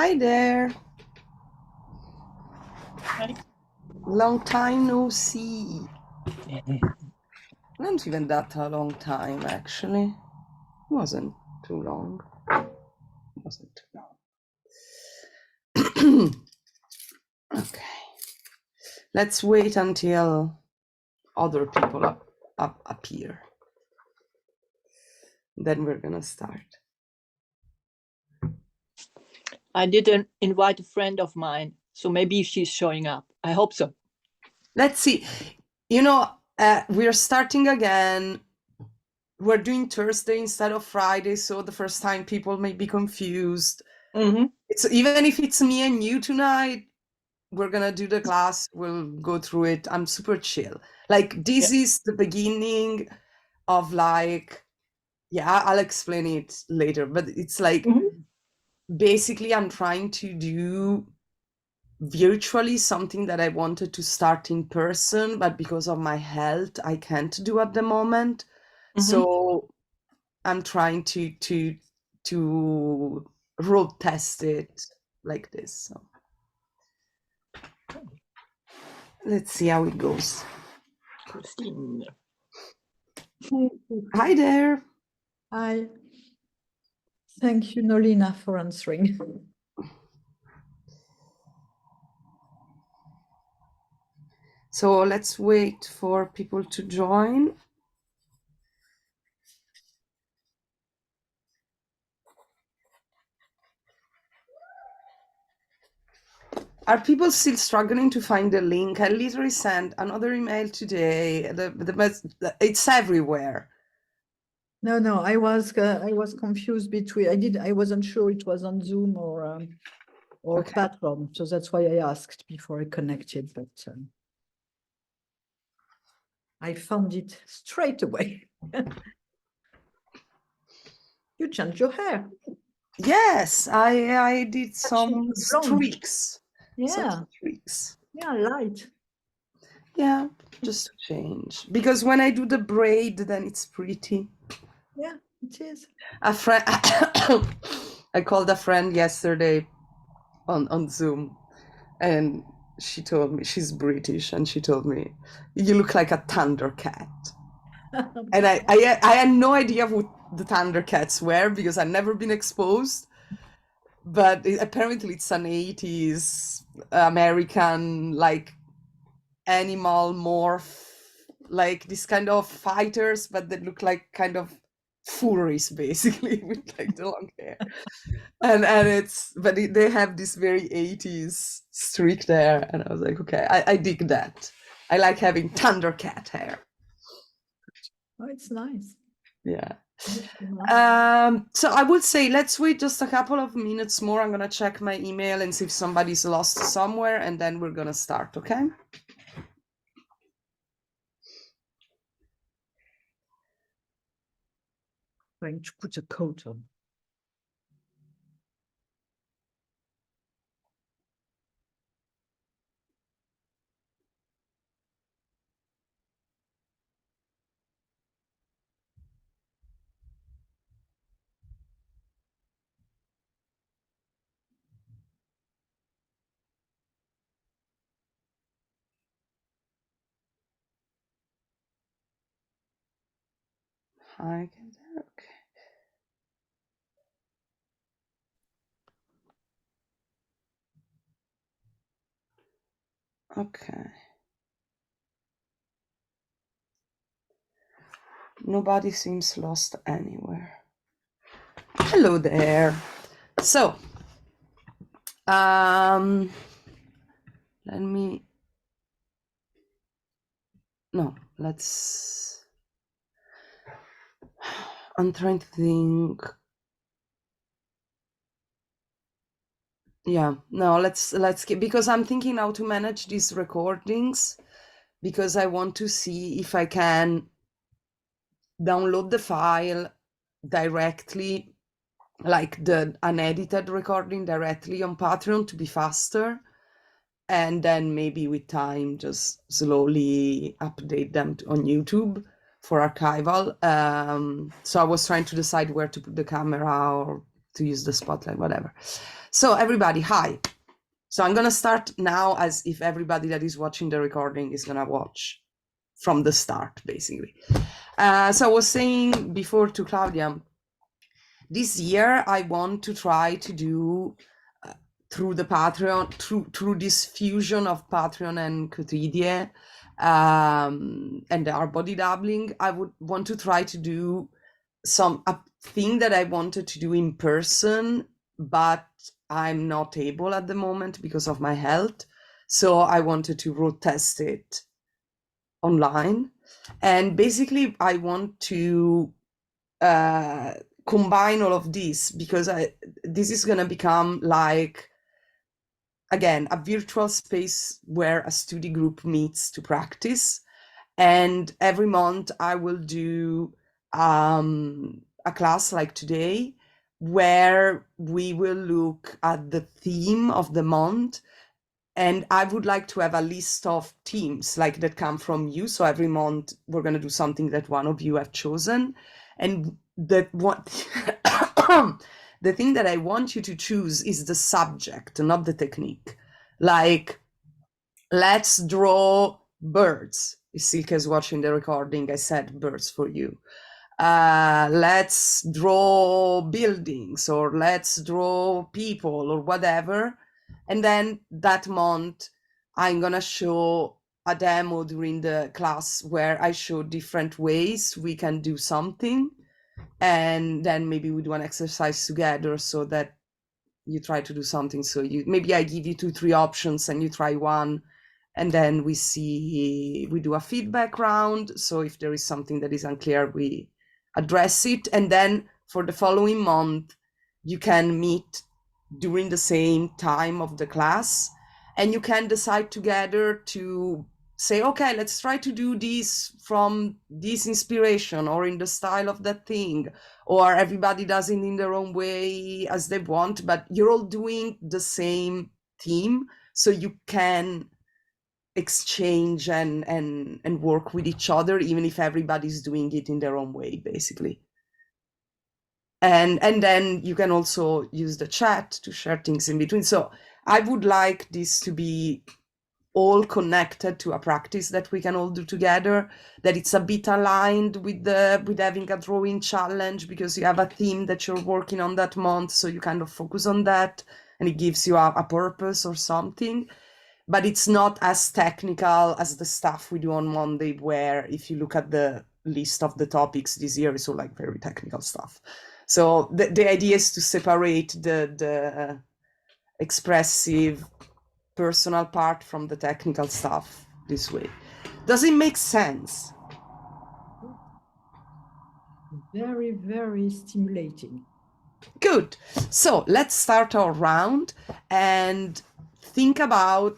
Hi there. Hi. Long time no see. Not even that a long time, actually. It wasn't too long. It wasn't too long. Okay. Let's wait until other people appear. Then we're gonna start. I didn't invite a friend of mine, so maybe she's showing up. I hope so. Let's see. We're starting again. We're doing Thursday instead of Friday, so the first time people may be confused. Mm-hmm. It's even if it's me and you tonight, we're gonna do the class, we'll go through it. I'm super chill. Like this is the beginning of I'll explain it later, but it's like basically I'm trying to do virtually something that I wanted to start in person, but because of my health, I can't do at the moment. So I'm trying to road test it like this. So let's see how it goes. Christine. Hi there. Hi. Thank you, Nolina, for answering. So let's wait for people to join. Are people still struggling to find the link? I literally sent another email today. It's everywhere. No, I was confused between. I wasn't sure it was on Zoom or Okay. platform, so that's why I asked before I connected. But I found it straight away. You changed your hair. Yes, I did some Blonde. streaks. Yeah. Some streaks. Yeah, light. Yeah, just to change. Because when I do the braid, then it's pretty. Yeah, it is. A friend, I called a friend yesterday on Zoom, and she told me she's British, and she told me, "You look like a Thundercat." And I had no idea what the Thundercats were because I'd never been exposed. But apparently it's an 80s American like animal morph, like this kind of fighters, but they look like kind of furries basically with like the long hair. And they have this very 80s streak there, and I was like, okay, I dig that. I like having Thundercat hair. Oh, it's nice. Yeah. So I would say let's wait just a couple of minutes more. I'm gonna check my email and see if somebody's lost somewhere, and then we're gonna start, okay? Going to put a coat on. Hi, okay. Okay. Nobody seems lost anywhere. Hello there. So, let me. No, let's. I'm trying to think. Yeah, no, let's get, because I'm thinking how to manage these recordings, because I want to see if I can download the file directly, like the unedited recording directly on Patreon to be faster, and then maybe with time just slowly update them on YouTube for archival. So I was trying to decide where to put the camera or to use the spotlight, whatever. So everybody, hi. So I'm gonna start now as if everybody that is watching the recording is gonna watch from the start, basically. So I was saying before to Claudia, this year I want to try to do through the Patreon, through this fusion of Patreon and Cotidie, and our body doubling, I would want to try to do a thing that I wanted to do in person, but I'm not able at the moment because of my health. So I wanted to road test it online. And basically I want to combine all of this, because this is going to become like, again, a virtual space where a study group meets to practice. And every month I will do a class like today, where we will look at the theme of the month. And I would like to have a list of themes like that come from you. So every month we're going to do something that one of you have chosen. And that what the thing that I want you to choose is the subject, not the technique. Like, let's draw birds. If Silke is watching the recording, I said birds for you. Let's draw buildings, or let's draw people, or whatever. And then that month, I'm gonna show a demo during the class where I show different ways we can do something. And then maybe we do an exercise together, so that you try to do something. So maybe I give you 2-3 options and you try one, and then we do a feedback round. So if there is something that is unclear, we address it. And then for the following month, you can meet during the same time of the class, and you can decide together to say, okay, let's try to do this from this inspiration, or in the style of that thing, or everybody does it in their own way as they want, but you're all doing the same theme, so you can exchange and work with each other, even if everybody's doing it in their own way, basically. And then you can also use the chat to share things in between. So I would like this to be all connected to a practice that we can all do together, that it's a bit aligned with having a drawing challenge, because you have a theme that you're working on that month, so you kind of focus on that and it gives you a purpose or something. But it's not as technical as the stuff we do on Monday, where if you look at the list of the topics this year, it's all like very technical stuff. So the idea is to separate the expressive personal part from the technical stuff this way. Does it make sense? Very, very stimulating. Good. So let's start our round and think about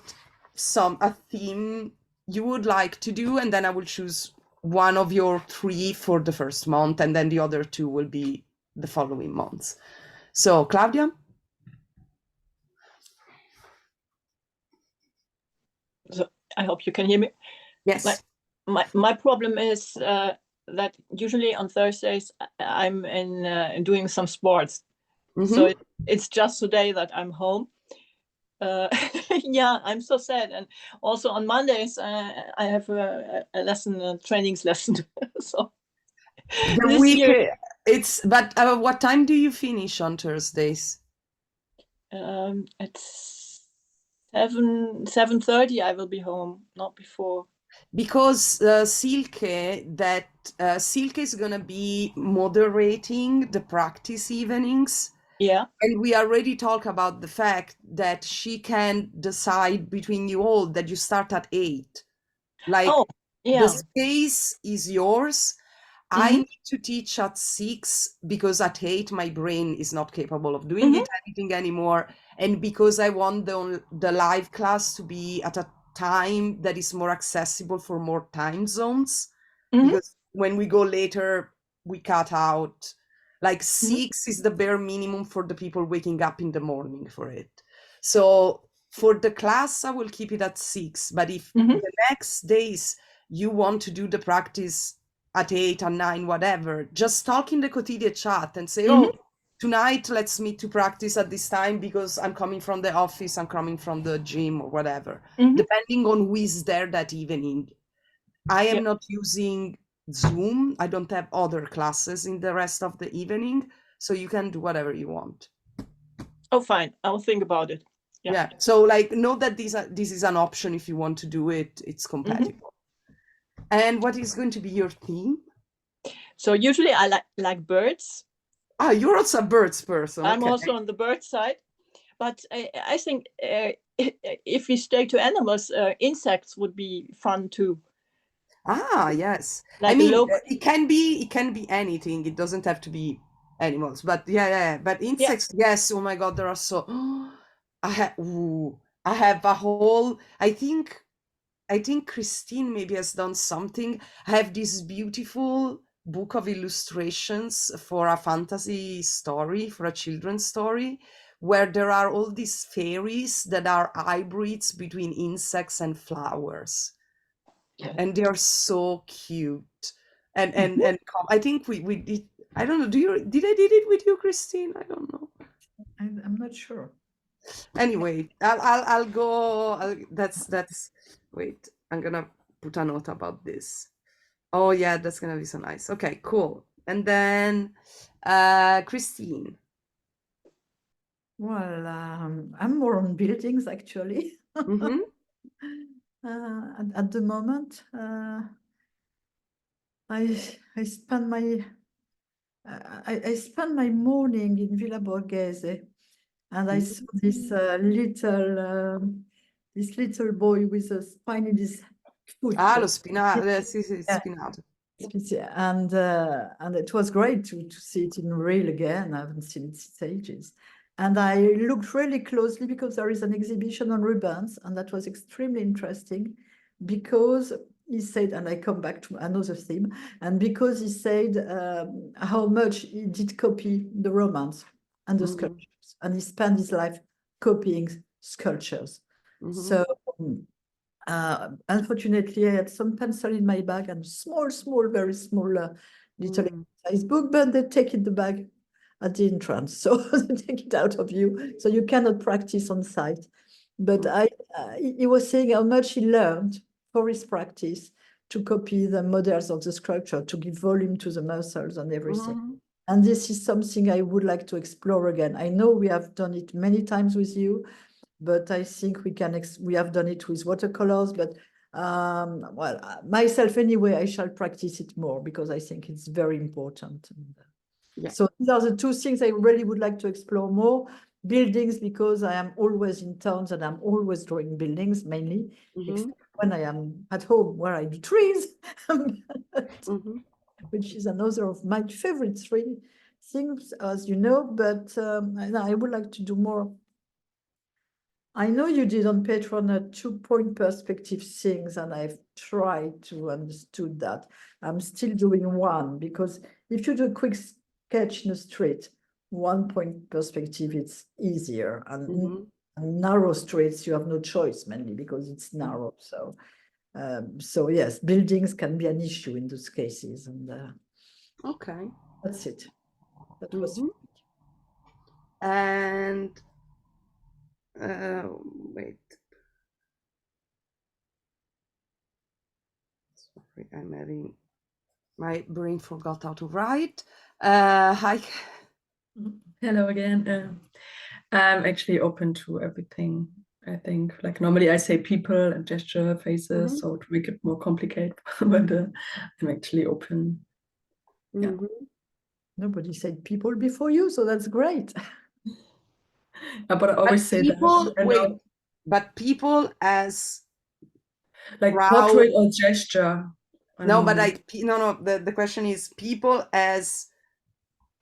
a theme you would like to do, and then I will choose one of your 3 for the first month, and then the other 2 will be the following months. So Claudia? So I hope you can hear me. Yes. My problem is that usually on Thursdays I'm doing some sports. Mm-hmm. So it's just today that I'm home. Yeah, I'm so sad. And also on Mondays I have a lesson, a trainings lesson. So The this week year, but what time do you finish on Thursdays? at 7:30 I will be home, not before. Because Silke is gonna be moderating the practice evenings. Yeah. And we already talked about the fact that she can decide between you all that you start at 8. Like, Oh, yeah. the space is yours. I Mhm. need to teach at 6 because at 8 my brain is not capable of doing anything anymore. And because I want the live class to be at a time that is more accessible for more time zones. Because when we go later, we cut out. Like 6 is the bare minimum for the people waking up in the morning for it. So for the class, I will keep it at 6. But if the next days you want to do the practice at 8 or 9, whatever, just talk in the Cotidie chat and say, oh, tonight let's meet to practice at this time because I'm coming from the office, I'm coming from the gym or whatever. Mhm. Depending on who is there that evening. I am Yeah. not using Zoom. I don't have other classes in the rest of the evening, so you can do whatever you want. Oh, fine. I'll think about it. Yeah. Yeah. So like know that this is an option if you want to do it. It's compatible. And what is going to be your theme? So usually I like birds. Ah, you're also a birds person. I'm Okay. also on the bird side, but I think if we stay to animals, insects would be fun too. Ah, yes. I Like a mean, local. it can be anything. It doesn't have to be animals. But yeah. But Yeah. insects, yes. Oh my God, there are so. I have a whole. I think Christine maybe has done something. I have this beautiful book of illustrations for a fantasy story, for a children's story, where there are all these fairies that are hybrids between insects and flowers. Yeah. And they are so cute. And I think we did. I don't know. Did I did it with you, Christine? I don't know. I'm not sure. Anyway, I'll go. That's. Wait, I'm gonna put a note about this. Oh yeah, that's gonna be so nice. Okay, cool. And then, Christine. Well, I'm more on buildings actually. Mm-hmm. At the moment, I spend my I spend my morning in Villa Borghese, and I saw this this little boy with a spine in his foot. Ah, lo spinato. Sì, sì, Yeah. spinato. And it was great to see it in real again. I haven't seen it since ages. And I looked really closely because there is an exhibition on ribbons, and that was extremely interesting because he said, and I come back to another theme, and because he said how much he did copy the Romans and the sculptures, and he spent his life copying sculptures. So unfortunately, I had some pencil in my bag and small, very small little exercise book, but they take it the bag at the entrance, so they take it out of you, so you cannot practice on site. But he was saying how much he learned for his practice to copy the models of the sculpture, to give volume to the muscles and everything. And this is something I would like to explore again. I know we have done it many times with you, but I think we can, we have done it with watercolors, but well, myself anyway, I shall practice it more because I think it's very important. Yeah. So these are the two things I really would like to explore more. Buildings, because I am always in towns and I'm always drawing buildings mainly, except when I am at home where I do trees, which is another of my favorite three things, as you know, but I would like to do more. I know you did on Patreon a 2-point perspective things, and I've tried to understood that. I'm still doing one, because if you do a quick sketch in the street, 1-point perspective, it's easier. And narrow streets, you have no choice, mainly because it's narrow. So, so yes, buildings can be an issue in those cases. And Okay. that's it. That was. And wait. Sorry, I'm having my brain forgot how to write. Hi. Hello again. I'm actually open to everything. I think, like, normally I say people and gesture, faces, so to make it more complicated, but I'm actually open. Yeah. Nobody said people before you, so that's great. But I always say people, that. wait, but people as like crowd. portrait or gesture. No, but no. The question is people as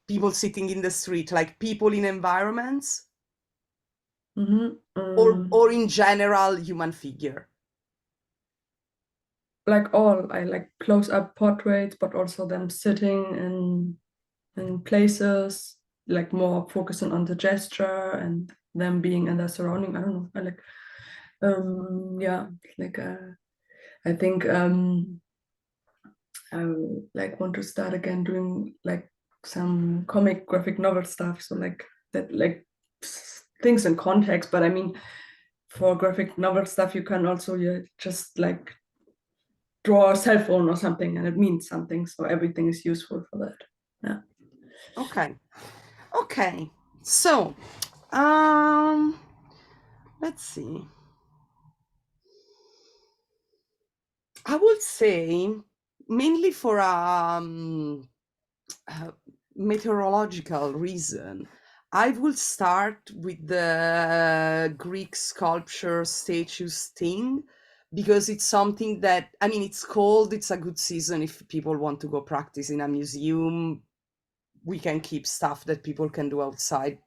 people sitting in the street, like people in environments, or in general human figure. Like all, I like close up portraits, but also them sitting in places, like more focusing on the gesture and them being in their surrounding. I don't know. I like, yeah, like I think I like want to start again doing like some comic graphic novel stuff, so like that, like things in context. But I mean, for graphic novel stuff, you can also just like draw a cell phone or something, and it means something. So everything is useful for that. Yeah. Okay. So, let's see. I would say mainly for meteorological reason, I will start with the Greek sculpture statues thing, because it's something that, I mean, it's cold, it's a good season if people want to go practice in a museum. We can keep stuff that people can do outside.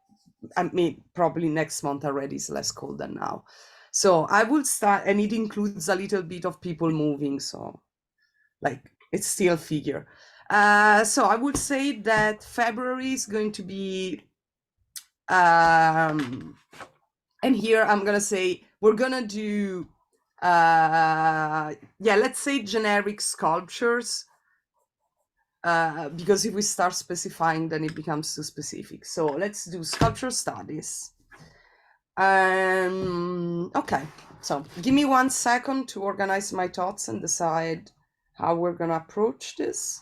I mean, probably next month already is less cold than now. So I will start, and it includes a little bit of people moving, so like it's still figure. So I would say that February is going to be, and here I'm gonna say we're gonna do, yeah, let's say generic sculptures, because if we start specifying, then it becomes too specific. So let's do sculpture studies. Okay, so give me 1 second to organize my thoughts and decide how we're gonna approach this.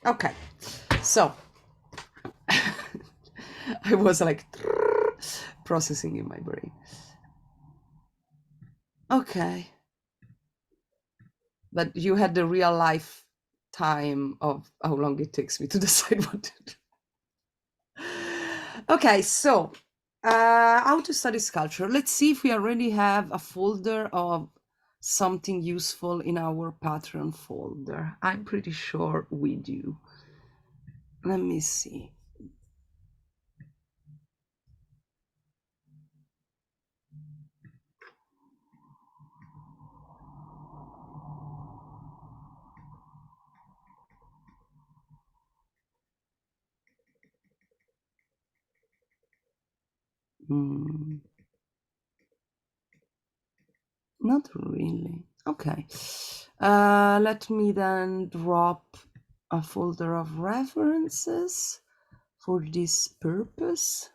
Okay, so I was like processing in my brain. Okay, but you had the real life time of how long it takes me to decide what to do. Okay, so how to study sculpture. Let's see if we already have a folder of something useful in our Patreon folder. I'm pretty sure we do. Let me see. Not really. Okay. Let me then drop a folder of references for this purpose.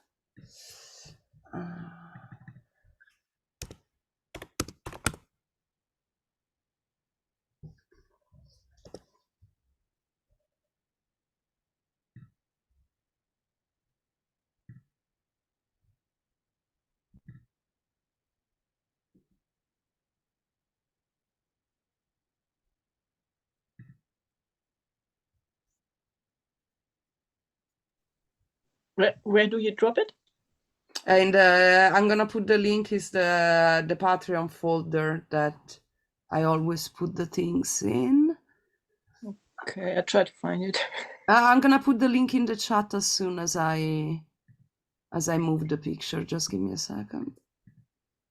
Where do you drop it? And I'm gonna put the link is the Patreon folder that I always put the things in. Okay, I try to find it. I'm gonna put the link in the chat as soon as I move the picture. Just give me a second,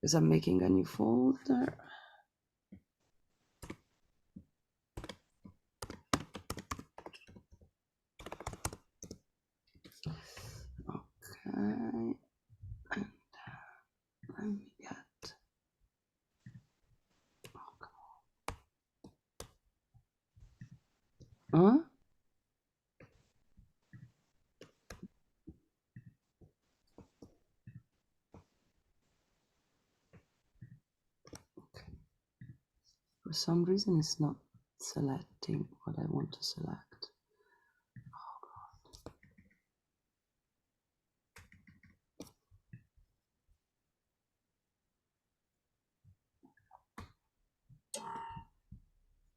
because I'm making a new folder. Okay. And let me get. Huh? For some reason, it's not selecting what I want to select.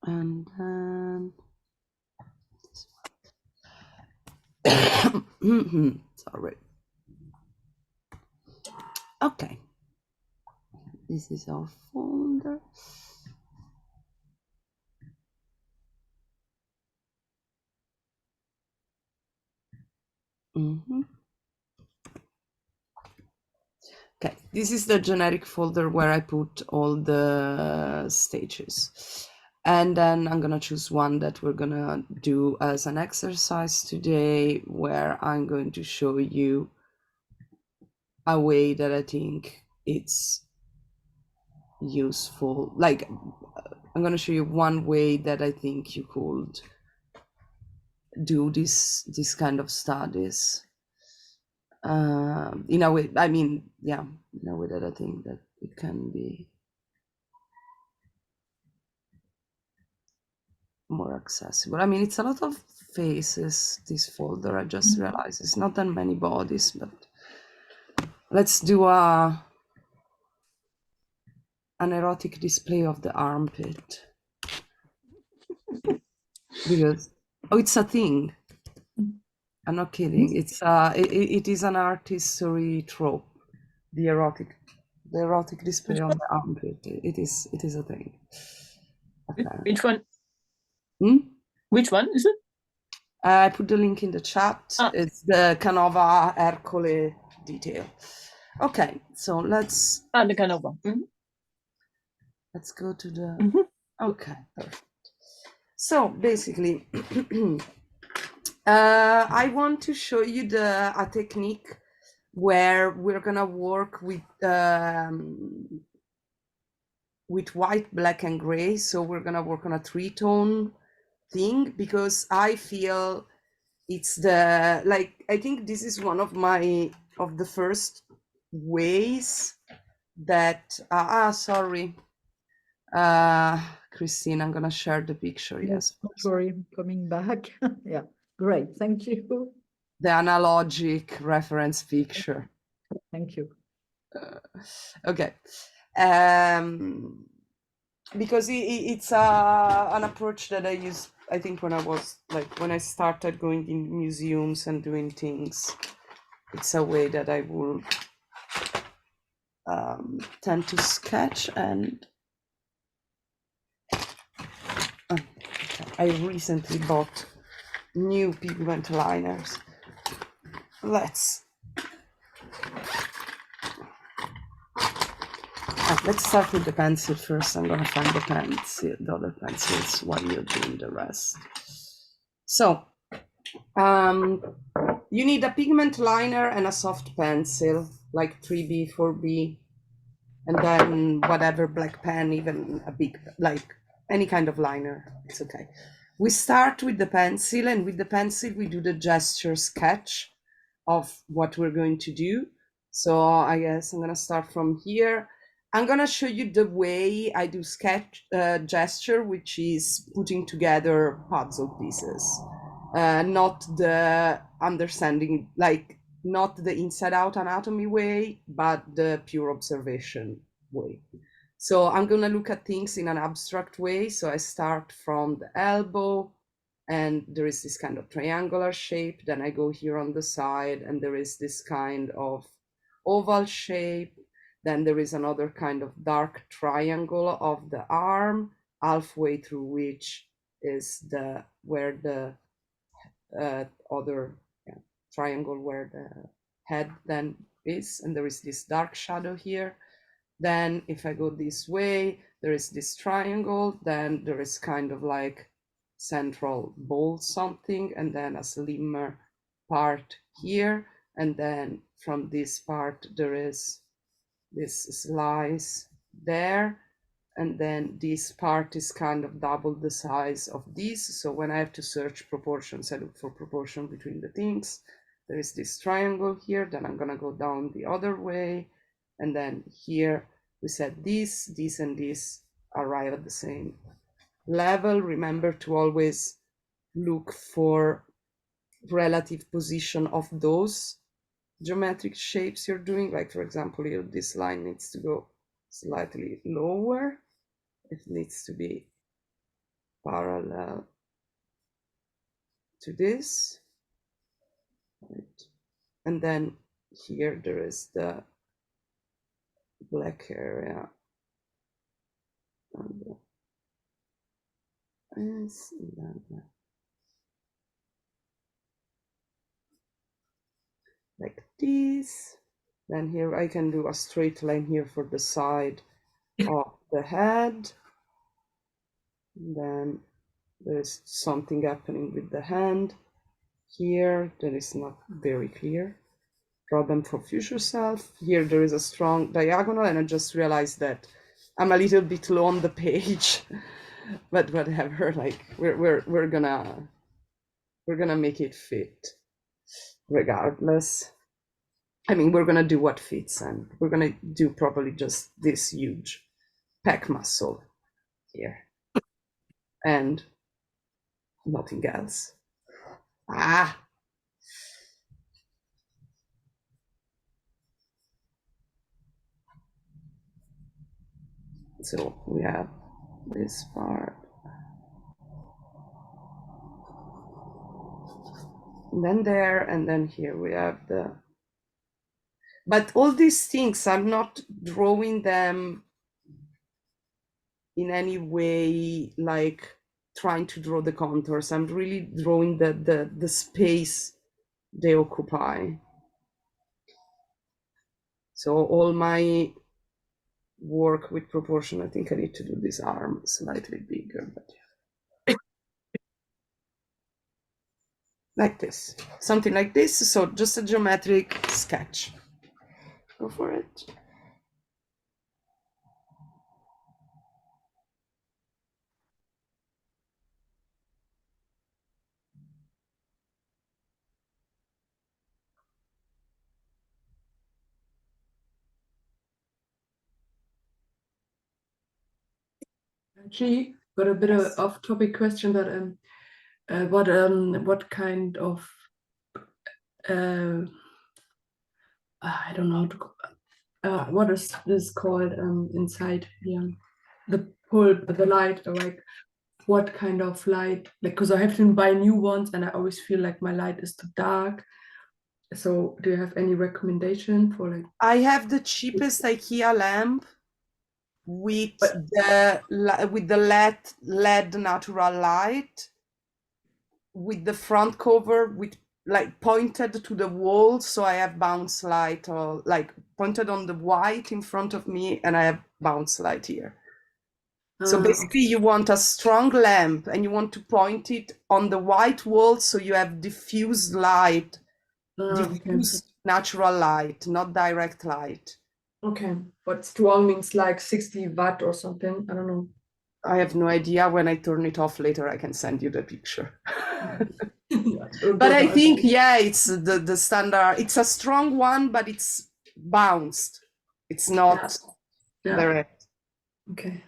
And then sorry. Okay, this is our folder. Mhm. Okay, this is the generic folder where I put all the stages. And then I'm gonna choose one that we're gonna do as an exercise today, where I'm going to show you a way that I think it's useful. Like, I'm gonna show you one way that I think you could do this kind of studies. In a way, I mean, yeah, in a way that I think that it can be more accessible. I mean, it's a lot of faces, this folder. I just realized it's not that many bodies, but let's do an erotic display of the armpit. Because, oh, it's a thing. I'm not kidding. It's it is an art history trope. The erotic display on the armpit. It is a thing. Okay. Which one? Hmm? Which one is it? I put the link in the chat. Ah. It's the Canova Ercole detail. Okay, so let's The Canova. go to the. Mhm. Okay, perfect. So basically, I want to show you a technique where we're gonna work with white, black, and gray. So we're gonna work on a three-tone thing, because I feel it's the, like, I think this is one of the first ways that sorry, Christine, I'm gonna share the picture. Yes, Don't worry, I'm coming back. Yeah, great. Thank you. the analogic reference picture. Thank you. Okay. Because it's an approach that I use, I think, when I started going in museums and doing things. It's a way that I will tend to sketch. And I recently bought new pigment liners. Let's start with the pencil first. I'm gonna find the other pencils while you're doing the rest. So you need a pigment liner and a soft pencil, like 3B, 4B, and then whatever black pen, even a big, like any kind of liner, it's okay. We start with the pencil, and with the pencil we do the gesture sketch of what we're going to do. So I guess I'm gonna start from here. I'm gonna show you the way I do sketch gesture, which is putting together puzzle pieces, not the understanding, like not the inside out anatomy way, but the pure observation way. So I'm gonna look at things in an abstract way. So I start from the elbow, and there is this kind of triangular shape. Then I go here on the side, and there is this kind of oval shape. Then there is another kind of dark triangle of the arm, halfway through which is where the other triangle where the head then is, and there is this dark shadow here. Then if I go this way, there is this triangle, then there is kind of like central ball something, and then a slimmer part here, and then from this part there is this slice there, and then this part is kind of double the size of this. So when I have to search proportions, I look for proportion between the things. There is this triangle here, then I'm gonna go down the other way, and then here we said this, and this arrive at the same level. Remember to always look for relative position of those geometric shapes you're doing. Like, for example, here this line needs to go slightly lower. It needs to be parallel to this, right? And then here there is the black area, and this. Then here I can do a straight line here for the side of the head. Then there's something happening with the hand here that is not very clear. Draw them for future self. Here there is a strong diagonal, and I just realized that I'm a little bit low on the page, but whatever. Like we're gonna make it fit regardless. I mean, we're gonna do what fits, and we're gonna do probably just this huge pec muscle here, and nothing else. Ah. So we have this part. And then there, and then here we have the... But all these things, I'm not drawing them in any way like trying to draw the contours. I'm really drawing the space they occupy. So all my work with proportion, I think I need to do this arm slightly bigger, but like this, something like this. So just a geometric sketch. Go for it. Actually, got a bit of Yes. off-topic question, but what kind of I don't know how to what is this called inside here? The pulp, the light, or like what kind of light? Like, because I have to buy new ones, and I always feel like my light is too dark. So, do you have any recommendation for like? I have the cheapest IKEA lamp with the LED natural light, with the front cover with like pointed to the wall, so I have bounce light, or like pointed on the white in front of me, and I have bounce light here. So basically you want a strong lamp and you want to point it on the white wall, so you have diffused light, diffused natural light, not direct light. Okay, but strong means like 60 watt or something. I don't know. I have no idea. When I turn it off later, I can send you the picture. But I think, yeah, it's the standard. It's a strong one, but it's bounced. It's not direct. Okay.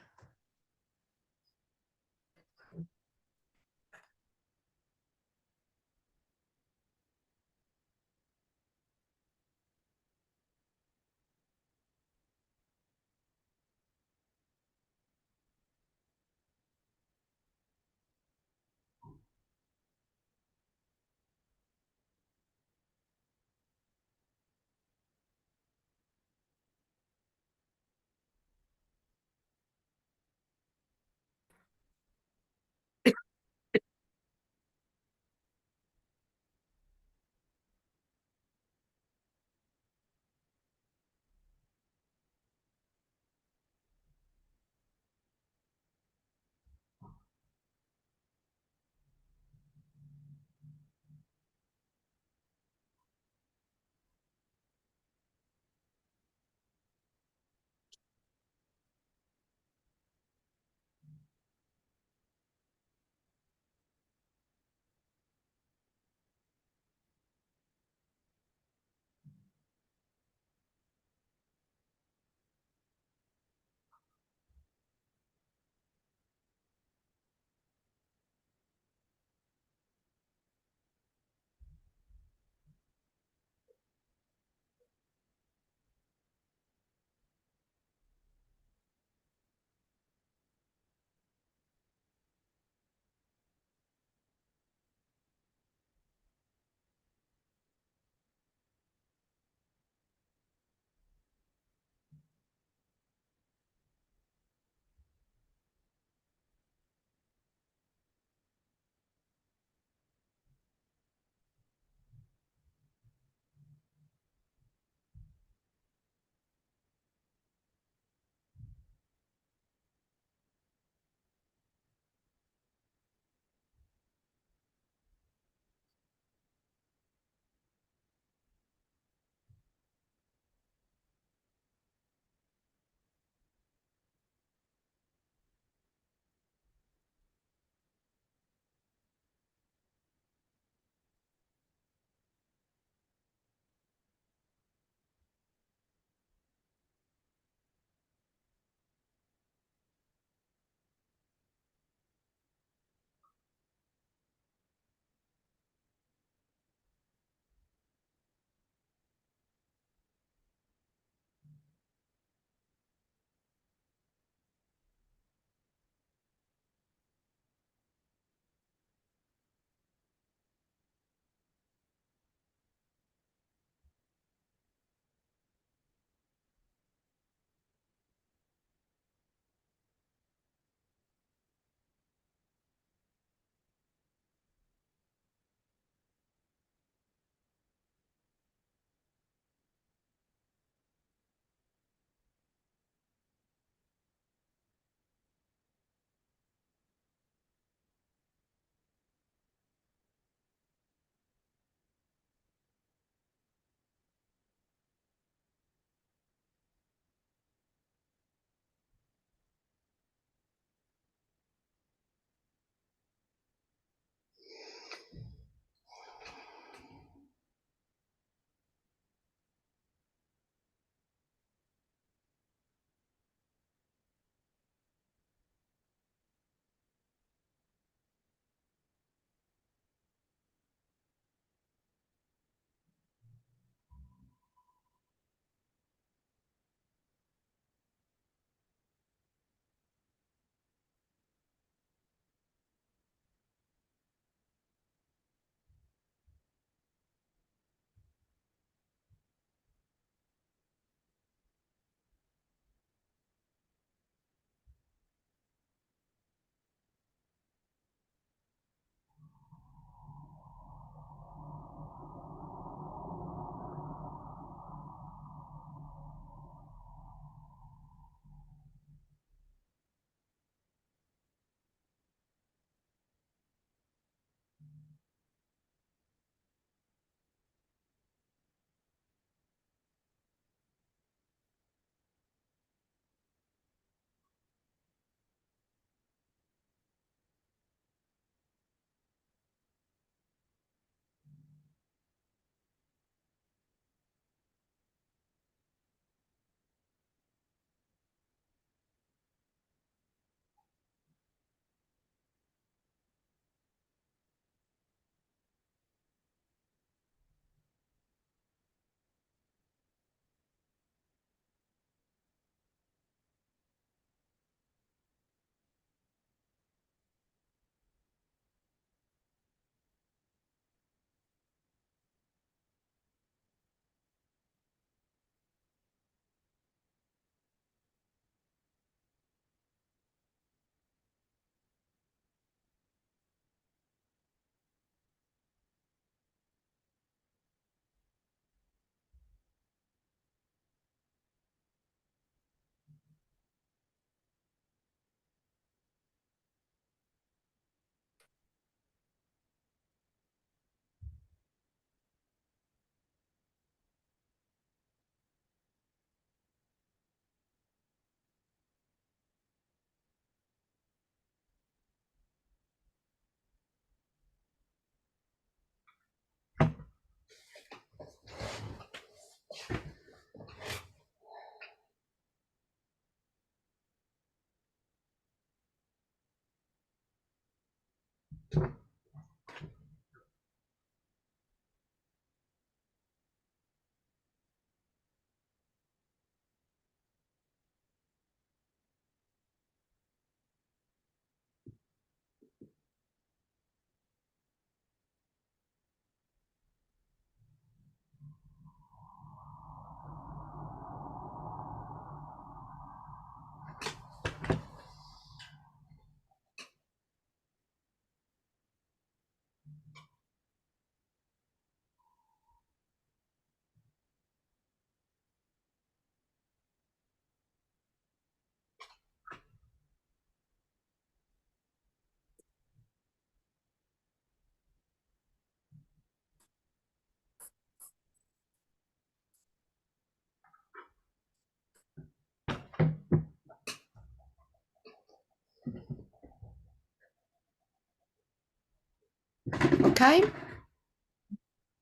Okay.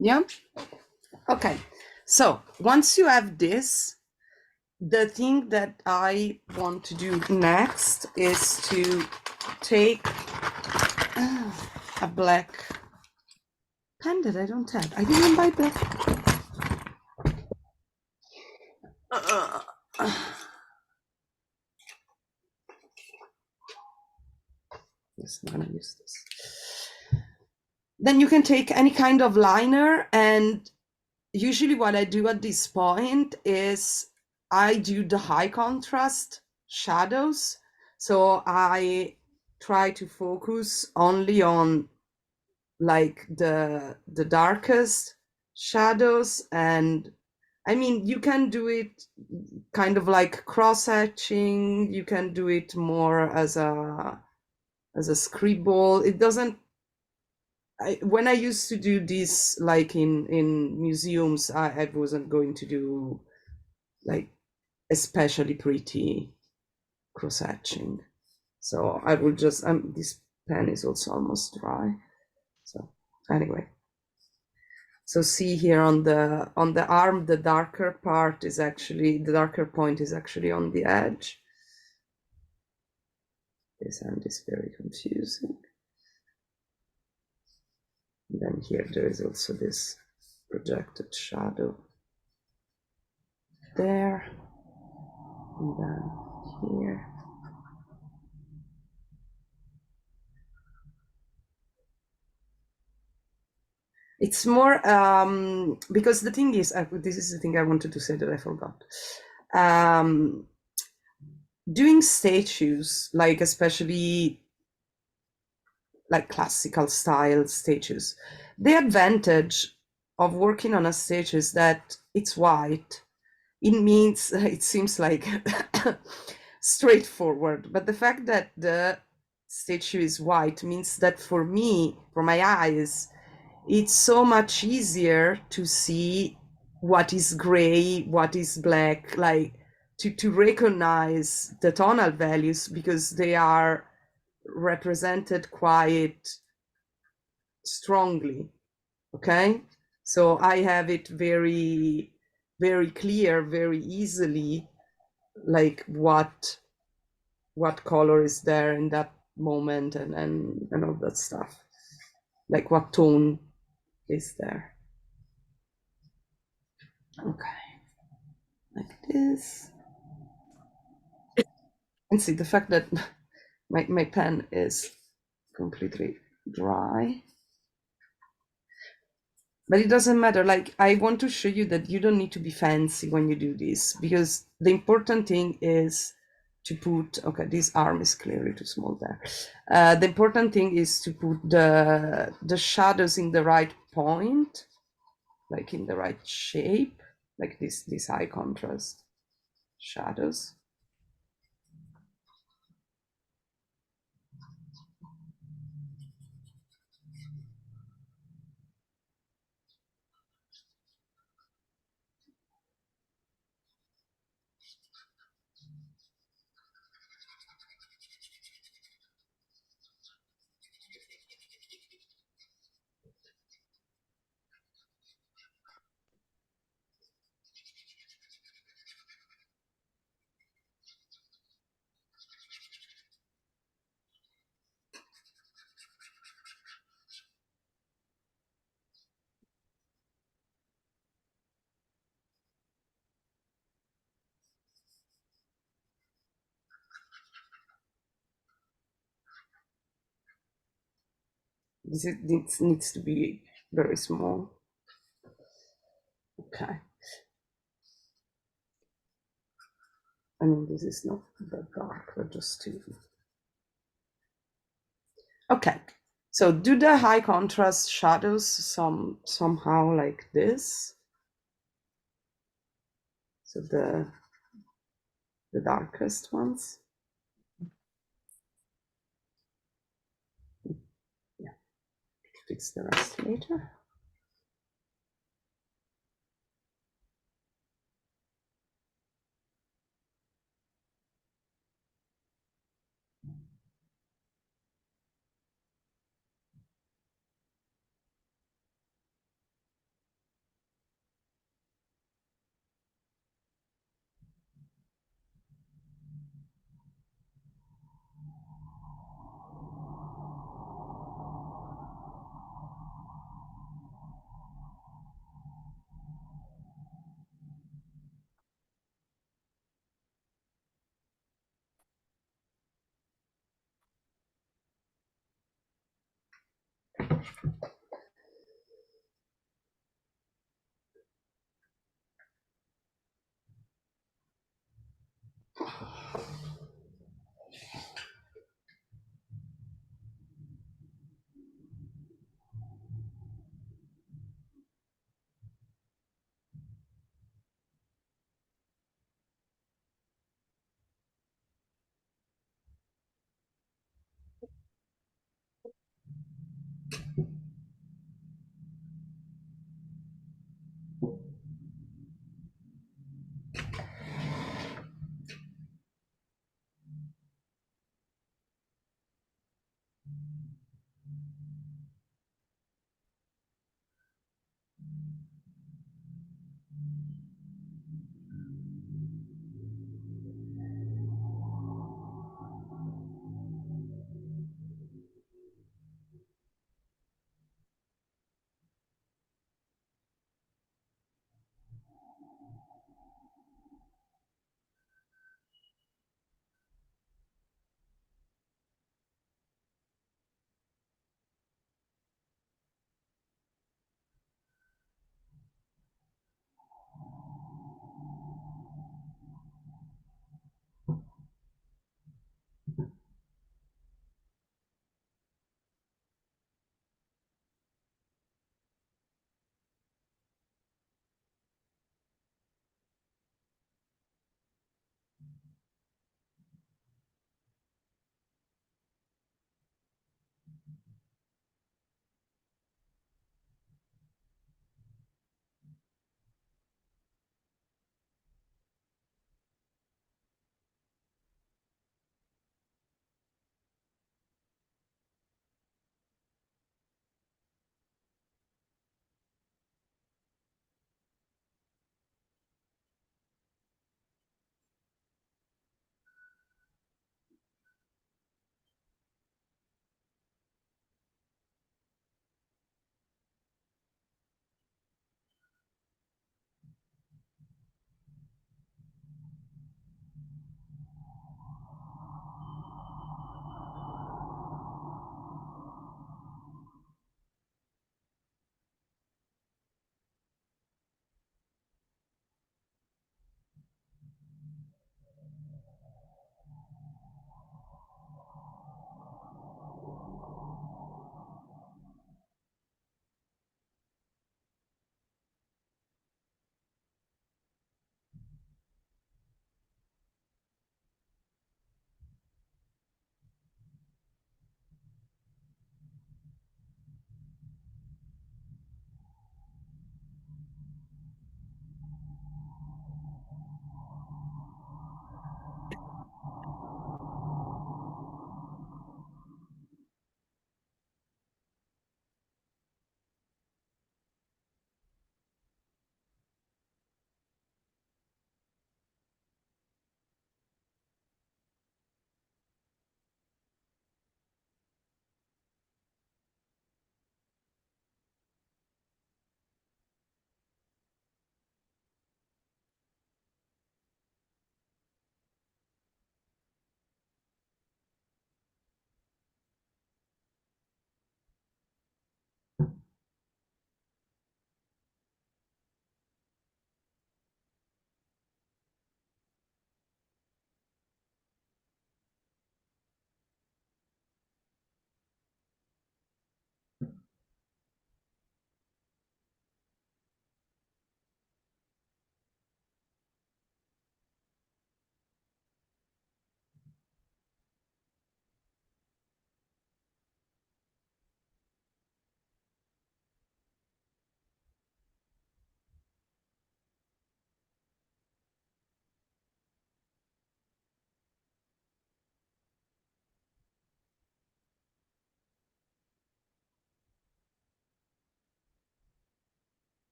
Yeah. Okay. So once you have this, the thing that I want to do next is to take a black pen that I don't have. I didn't buy black. Yes, I'm gonna use this. Then you can take any kind of liner, and usually what I do at this point is I do the high contrast shadows. So I try to focus only on like the darkest shadows, and I mean you can do it kind of like cross hatching, you can do it more as a scribble. It doesn't when I used to do this like in museums, I wasn't going to do like especially pretty cross hatching. So I will just this pen is also almost dry. So anyway. So see here on the arm, the darker part is actually, the darker point is actually on the edge. This hand is very confusing. And then here there is also this projected shadow there, and then here. It's more because the thing is, this is the thing I wanted to say that I forgot. Doing statues, like especially like classical style statues, the advantage of working on a statue is that it's white. It means it seems like straightforward, but the fact that the statue is white means that for me, for my eyes, it's so much easier to see what is gray, what is black, like to recognize the tonal values because they are represented quite strongly. Okay, so I have it very, very clear, very easily, like what color is there in that moment, and all that stuff, like what tone is there. Okay, like this. And see the fact that my pen is completely dry. But it doesn't matter. Like, I want to show you that you don't need to be fancy when you do this, because the important thing is to put, okay, this arm is clearly too small there. The important thing is to put the shadows in the right point, like in the right shape, like this high contrast shadows. Needs to be very small. Okay. I mean, this is not that dark, but just too. Okay. So do the high contrast shadows somehow like this. So the darkest ones. Yeah. Fix the rest later.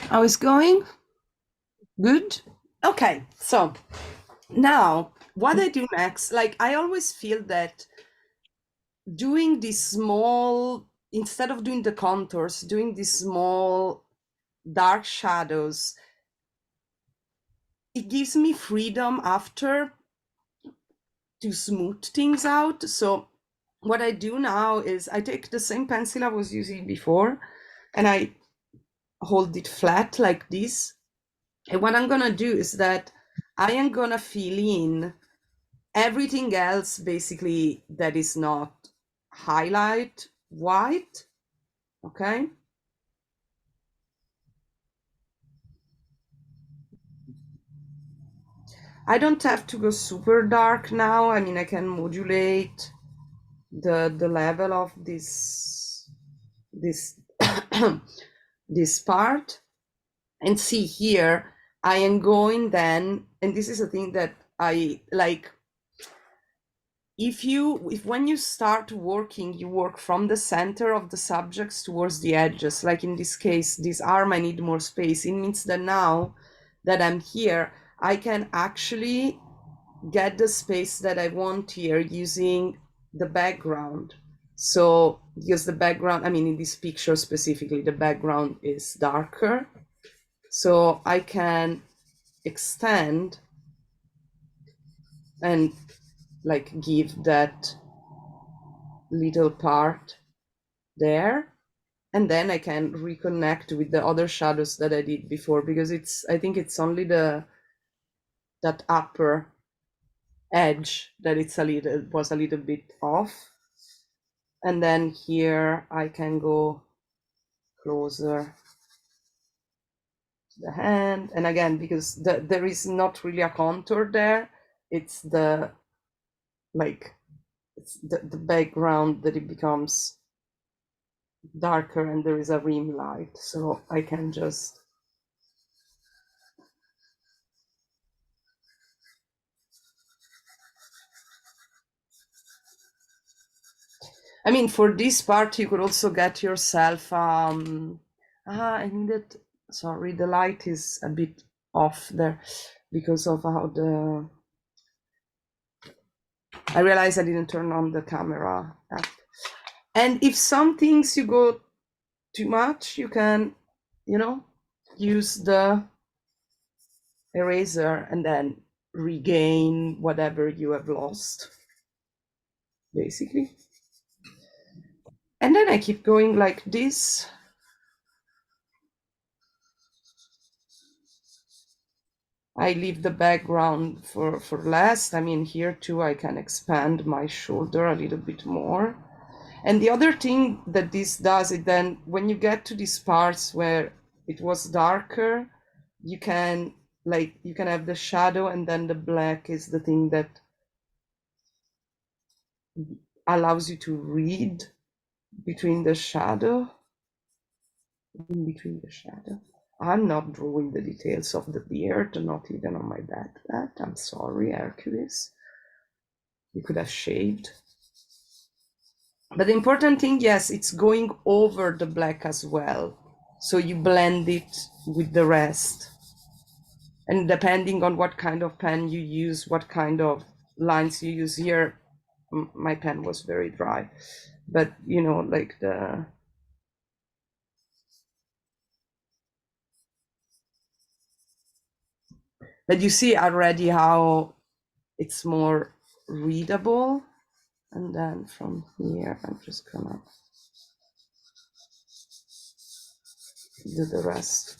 How is going? Good? Okay, so now what I do next, like I always feel that doing these small, instead of doing the contours, doing these small dark shadows, it gives me freedom after to smooth things out. So what I do now is I take the same pencil I was using before and I hold it flat like this. And what I'm gonna do is that I am gonna fill in everything else basically that is not highlight white, okay? I don't have to go super dark now. I mean, I can modulate the level of this this part. And see here, I am going then, and this is a thing that I like, if when you start working, you work from the center of the subjects towards the edges, like in this case, this arm, I need more space. It means that now that I'm here, I can actually get the space that I want here using the background. So, because the background, I mean, in this picture specifically, the background is darker. So I can extend and like give that little part there. And then I can reconnect with the other shadows that I did before, because I think it's only that upper edge that was a little bit off. And then here I can go closer to the hand. And again, because there is not really a contour there, it's the background that it becomes darker and there is a rim light. So I can just I mean, for this part, you could also get yourself, I needed, sorry, the light is a bit off there because of how I realized I didn't turn on the camera app. And if some things you go too much, you can, use the eraser and then regain whatever you have lost, basically. And then I keep going like this. I leave the background for last. I mean, here too, I can expand my shoulder a little bit more. And the other thing that this does is then when you get to these parts where it was darker, you can have the shadow, and then the black is the thing that allows you to read between the shadow. In between the shadow. I'm not drawing the details of the beard, not even on my back. I'm sorry, Hercules. You could have shaved. But the important thing, yes, it's going over the black as well. So you blend it with the rest. And depending on what kind of pen you use, what kind of lines you use here, my pen was very dry. But, like but you see already how it's more readable. And then from here, I'm just gonna do the rest.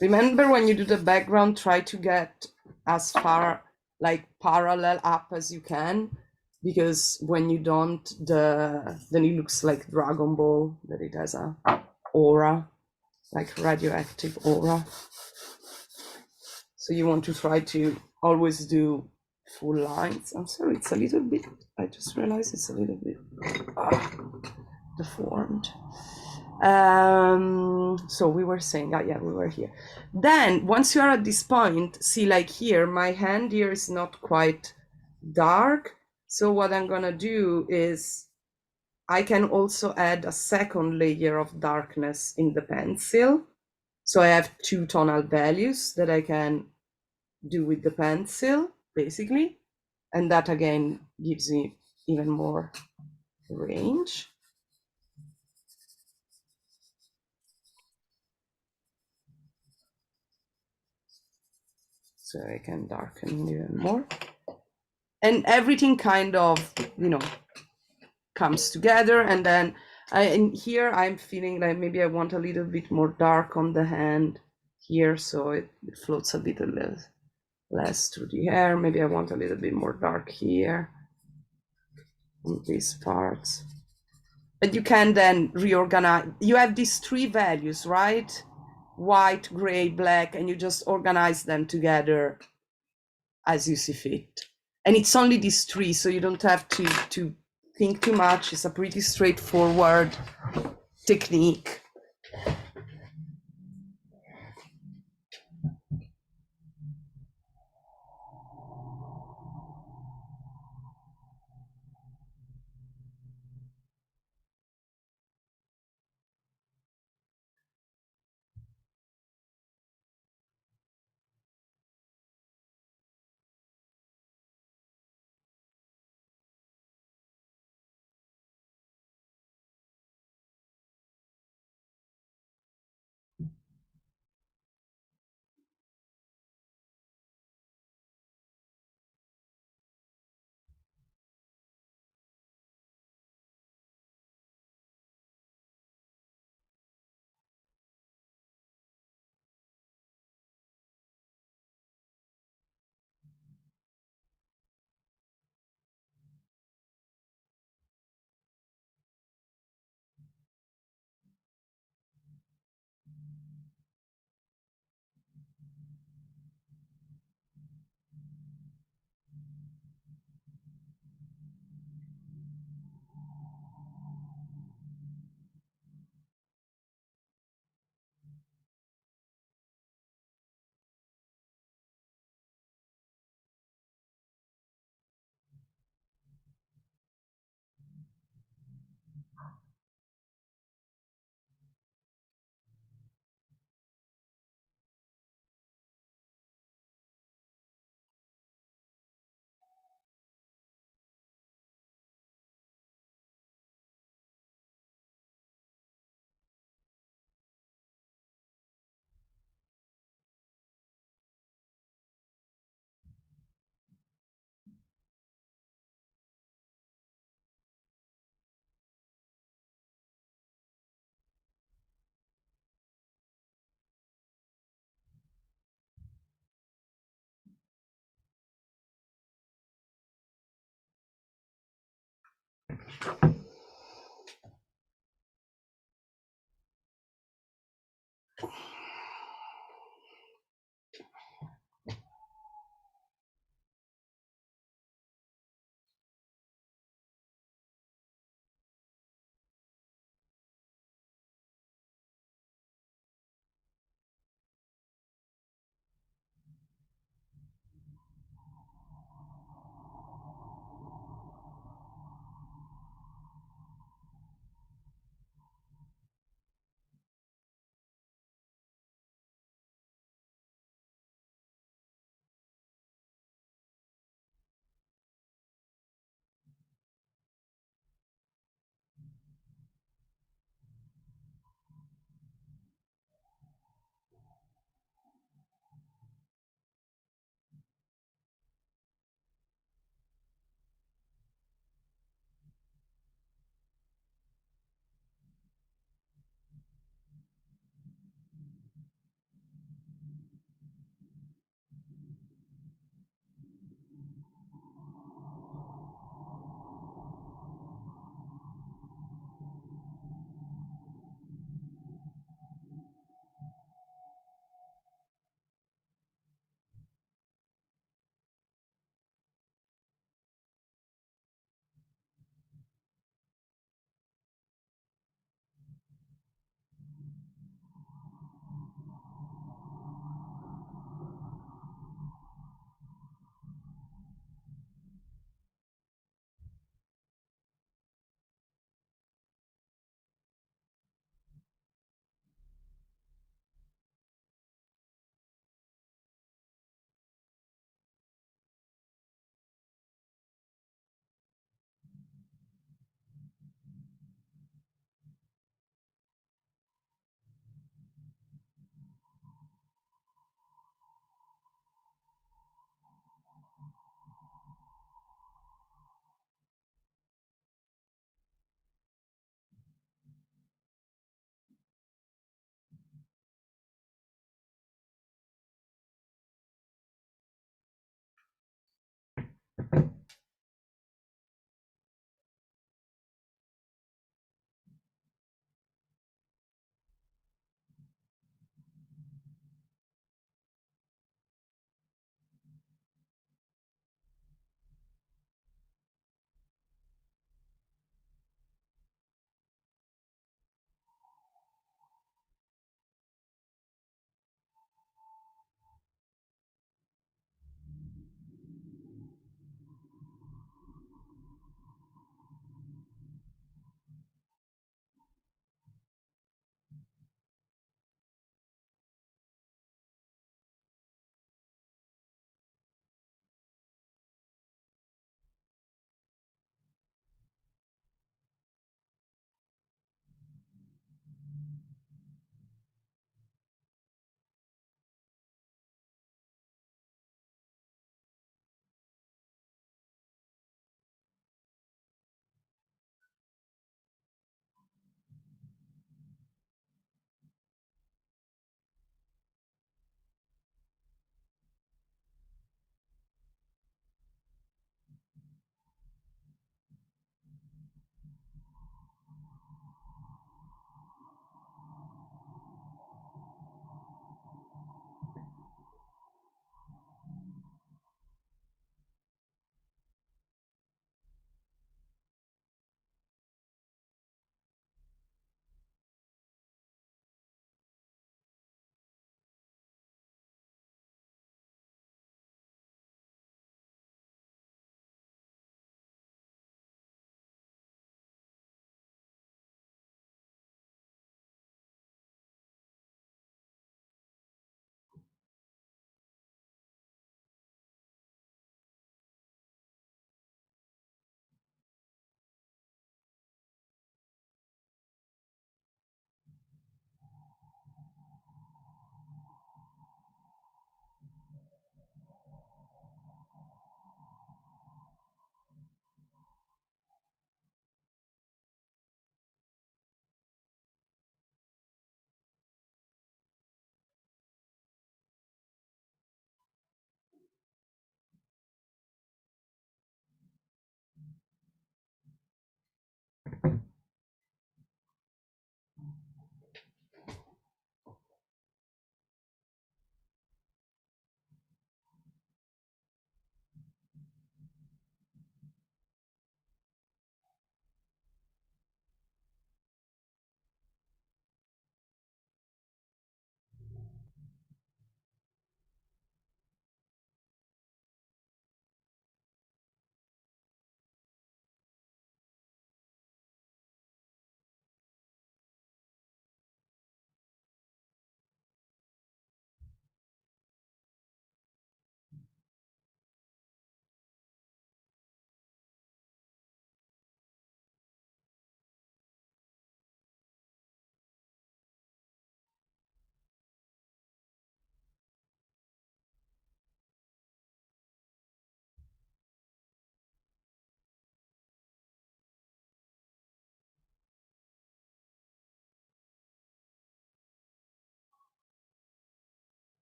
Remember, when you do the background, try to get as far like parallel up as you can, because when you don't, then it looks like Dragon Ball, that it has a aura, like radioactive aura. So you want to try to always do full lines. I'm sorry, it's a little bit, I just realized it's a little bit deformed. So we were saying, yeah, we were here. Then once you are at this point, see, like here, my hand here is not quite dark. So what I'm gonna do is I can also add a second layer of darkness in the pencil. So I have two tonal values that I can do with the pencil, basically. And that again gives me even more range. So I can darken even more. And everything kind of, comes together. And then in here, I'm feeling like maybe I want a little bit more dark on the hand here. So it floats a bit less through the hair. Maybe I want a little bit more dark here on these parts. But you can then reorganize. You have these three values, right? White, gray, black, and you just organize them together as you see fit. And it's only these three, so you don't have to think too much. It's a pretty straightforward technique.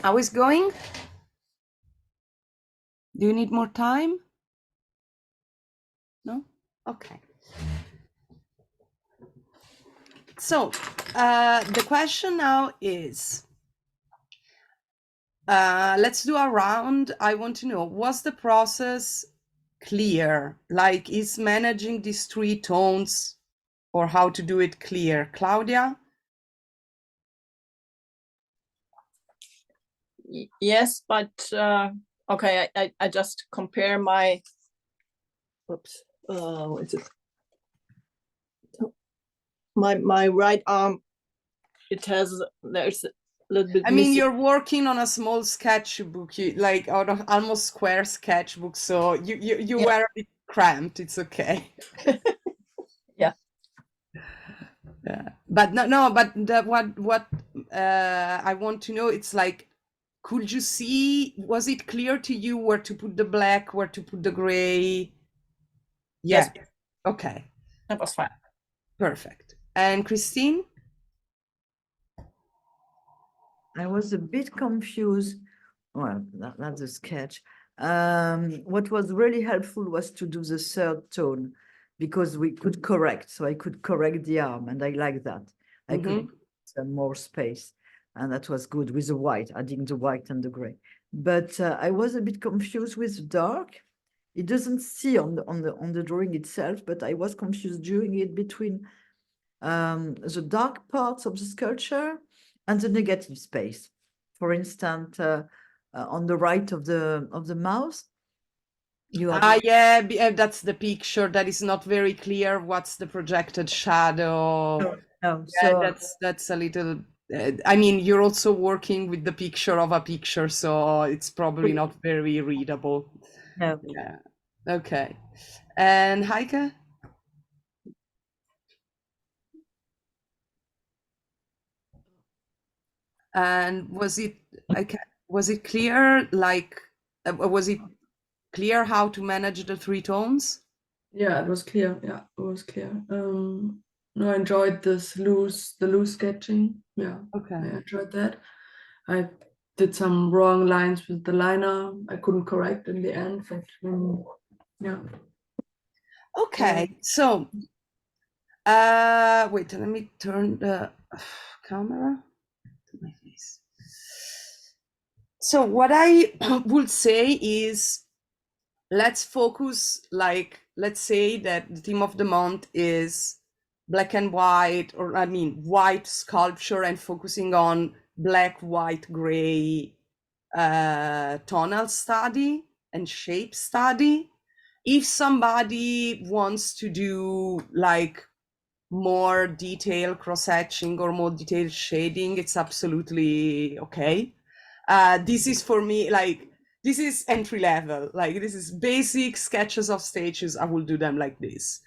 How is going? Do you need more time? No? Okay. So the question now is, let's do a round. I want to know, was the process clear? Like, is managing these 3 tones or how to do it clear? Claudia? Yes, but okay, I just compare my, whoops, what is it? My right arm, there's a little bit I mean, missing. you're working on a small sketchbook, like out of almost square sketchbook, so you Yeah. were a bit cramped. It's okay. Yeah. Yeah, but no, but what I want to know, it's like, could you see? Was it clear to you where to put the black, where to put the gray? Yeah. Yes, Okay. that was fine. Perfect. And Christine? I was a bit confused. Well, that's a sketch. What was really helpful was to do the 3rd tone because we could correct. So I could correct the arm, and I like that. I could some more space, and that was good with the white, adding the white and the gray. But I was a bit confused with the dark. It doesn't see on the drawing itself, but I was confused doing it between the dark parts of the sculpture and the negative space. For instance, on the right of the mouth, you have Yeah, that's the picture that is not very clear. What's the projected shadow? no. Yeah, So that's a little. I mean, you're also working with the picture of a picture, so it's probably not very readable. no. Yeah. Okay. And Heike? And was it clear? Like, was it clear how to manage the 3 tones? Yeah, it was clear. Yeah, it was clear. No, I enjoyed the loose sketching. Yeah, Okay. I enjoyed that. I did some wrong lines with the liner. I couldn't correct in the end, but yeah. Okay. So, wait, let me turn the camera to my face. So what I would say is, let's focus, like, let's say that the theme of the month is black and white, or I mean white sculpture, and focusing on black, white, gray tonal study and shape study. If somebody wants to do like more detailed cross-hatching or more detailed shading, it's absolutely okay. This is for me, like, this is entry level, like this is basic sketches of stages. I will do them like this.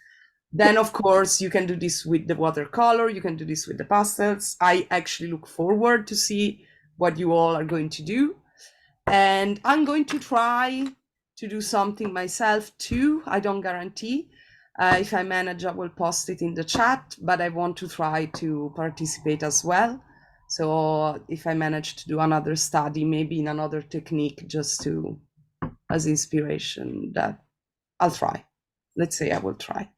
Then of course you can do this with the watercolor, you can do this with the pastels. I actually look forward to see what you all are going to do, and I'm going to try to do something myself too. I don't guarantee. If I manage, I will post it in the chat, but I want to try to participate as well. So if I manage to do another study, maybe in another technique, just to as inspiration, that I'll try. Let's say I will try.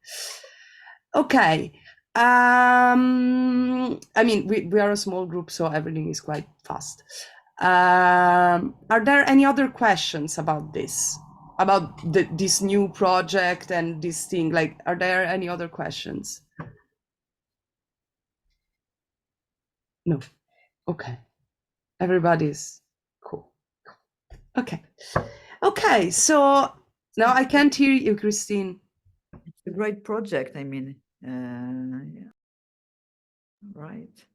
Okay. I mean, we are a small group, so everything is quite fast. Are there any other questions about this? About this new project and this thing? Like, are there any other questions? No. Okay. Everybody's cool. Okay. Okay. So now I can't hear you, Christine. It's a great project. I mean, yeah. Right.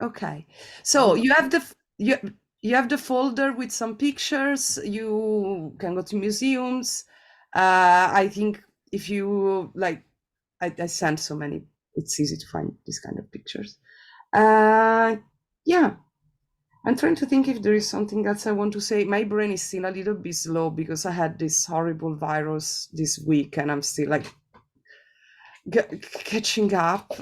Okay. So you have the you have the folder with some pictures. You can go to museums. I think if you like, I sent so many. It's easy to find this kind of pictures. Yeah. I'm trying to think if there is something else I want to say. My brain is still a little bit slow because I had this horrible virus this week, and I'm still like catching up.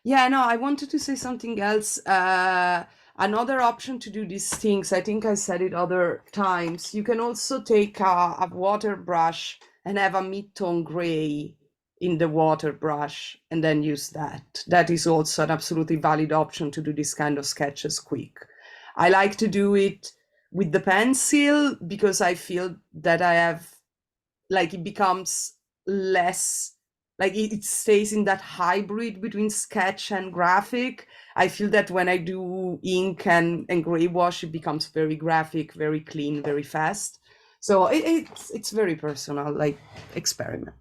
Yeah, no, I wanted to say something else. Another option to do these things, I think I said it other times, you can also take a water brush and have a mid-tone gray in the water brush and then use that. That is also an absolutely valid option to do this kind of sketches quick. I like to do it with the pencil because I feel that I have, like, it becomes less, like it stays in that hybrid between sketch and graphic. I feel that when I do ink and gray wash, it becomes very graphic, very clean, very fast. So it's very personal, like, experiment.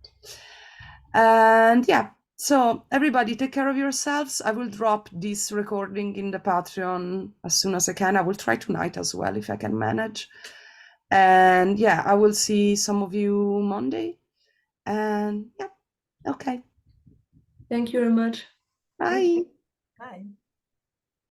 And yeah, so everybody take care of yourselves. I will drop this recording in the Patreon as soon as I can. I will try tonight as well if I can manage. And yeah, I will see some of you Monday. And yeah, okay. Thank you very much. Bye. Bye.